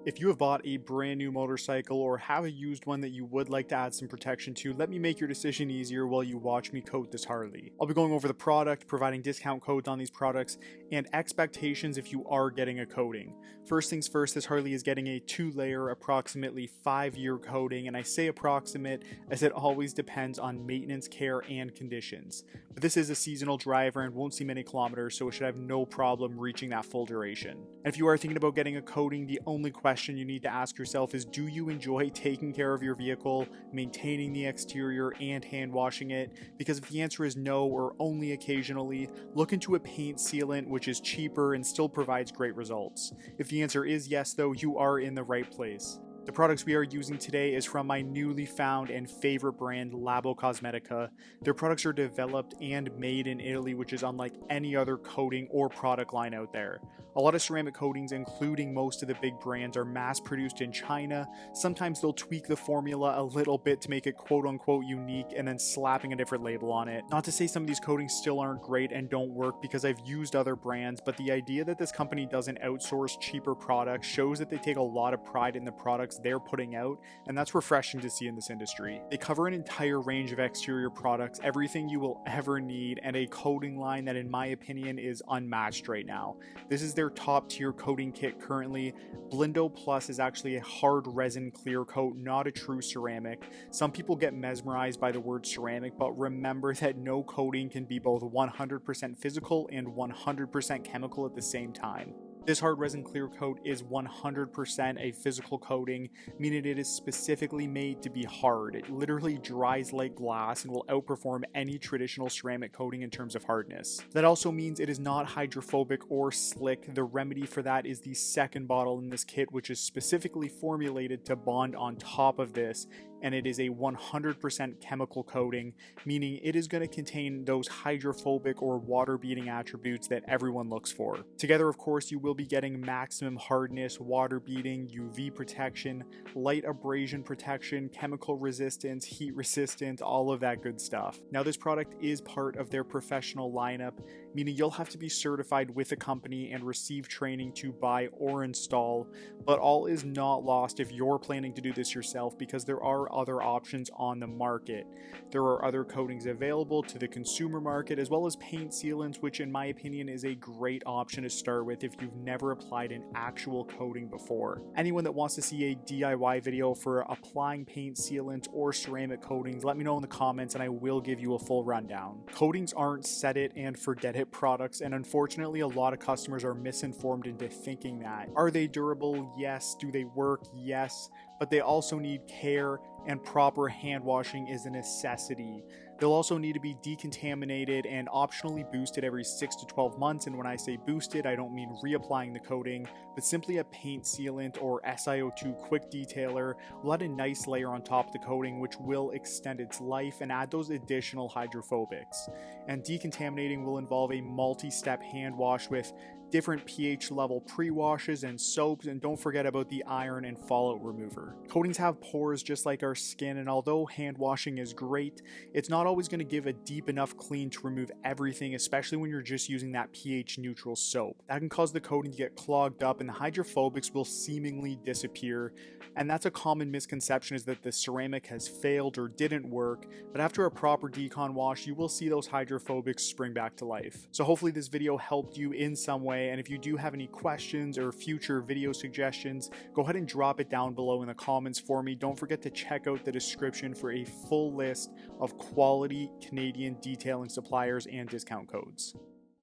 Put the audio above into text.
If you have bought a brand new motorcycle or have a used one that you would like to add some protection to, let me make your decision easier while you watch me coat this Harley. I'll be going over the product, providing discount codes on these products, and expectations if you are getting a coating. First things first, this Harley is getting a 2-layer, approximately 5-year coating, and I say approximate as it always depends on maintenance, care, and conditions. But this is a seasonal driver and won't see many kilometers, so it should have no problem reaching that full duration. And if you are thinking about getting a coating, the only question you need to ask yourself is, do you enjoy taking care of your vehicle, maintaining the exterior, and hand washing it? Because if the answer is no or only occasionally, look into a paint sealant which is cheaper and still provides great results. If the answer is yes though, you are in the right place. The products we are using today is from my newly found and favorite brand, Labo Cosmetica. Their products are developed and made in Italy, which is unlike any other coating or product line out there. A lot of ceramic coatings, including most of the big brands, are mass produced in China. Sometimes they'll tweak the formula a little bit to make it quote unquote unique and then slapping a different label on it. Not to say some of these coatings still aren't great and don't work, because I've used other brands, but the idea that this company doesn't outsource cheaper products shows that they take a lot of pride in the products they're putting out, and that's refreshing to see in this industry. They cover an entire range of exterior products, everything you will ever need, and a coating line that in my opinion is unmatched right now. This is their top tier coating kit currently. Blindo Plus is actually a hard resin clear coat, not a true ceramic. Some people get mesmerized by the word ceramic, but remember that no coating can be both 100% physical and 100% chemical at the same time. This hard resin clear coat is 100% a physical coating, meaning it is specifically made to be hard. It literally dries like glass and will outperform any traditional ceramic coating in terms of hardness. That also means it is not hydrophobic or slick. The remedy for that is the second bottle in this kit, which is specifically formulated to bond on top of this, and it is a 100% chemical coating, meaning it is going to contain those hydrophobic or water-beating attributes that everyone looks for. Together, of course, you will be getting maximum hardness, water-beating, UV protection, light abrasion protection, chemical resistance, heat resistant, all of that good stuff. Now, this product is part of their professional lineup, meaning you'll have to be certified with a company and receive training to buy or install, but all is not lost if you're planning to do this yourself, because there are other options on the market. There are other coatings available to the consumer market, as well as paint sealants, which in my opinion is a great option to start with if you've never applied an actual coating before. Anyone that wants to see a DIY video for applying paint sealants or ceramic coatings, let me know in the comments and I will give you a full rundown. Coatings aren't set it and forget it products, and unfortunately a lot of customers are misinformed into thinking that. Are they durable? Yes. Do they work? Yes. But they also need care, and proper hand washing is a necessity. They'll also need to be decontaminated and optionally boosted every 6 to 12 months, and when I say boosted, I don't mean reapplying the coating, but simply a paint sealant or SiO2 quick detailer will add a nice layer on top of the coating, which will extend its life and add those additional hydrophobics. And decontaminating will involve a multi-step hand wash with different pH level pre-washes and soaps, and don't forget about the iron and fallout remover. Coatings have pores just like our skin, and although hand washing is great, it's not always going to give a deep enough clean to remove everything, especially when you're just using that pH neutral soap. That can cause the coating to get clogged up and the hydrophobics will seemingly disappear, and that's a common misconception, is that the ceramic has failed or didn't work, but after a proper decon wash you will see those hydrophobics spring back to life. So hopefully this video helped you in some way, and if you do have any questions or future video suggestions, go ahead and drop it down below in the comments for me. Don't forget to check out the description for a full list of quality Canadian detailing suppliers and discount codes.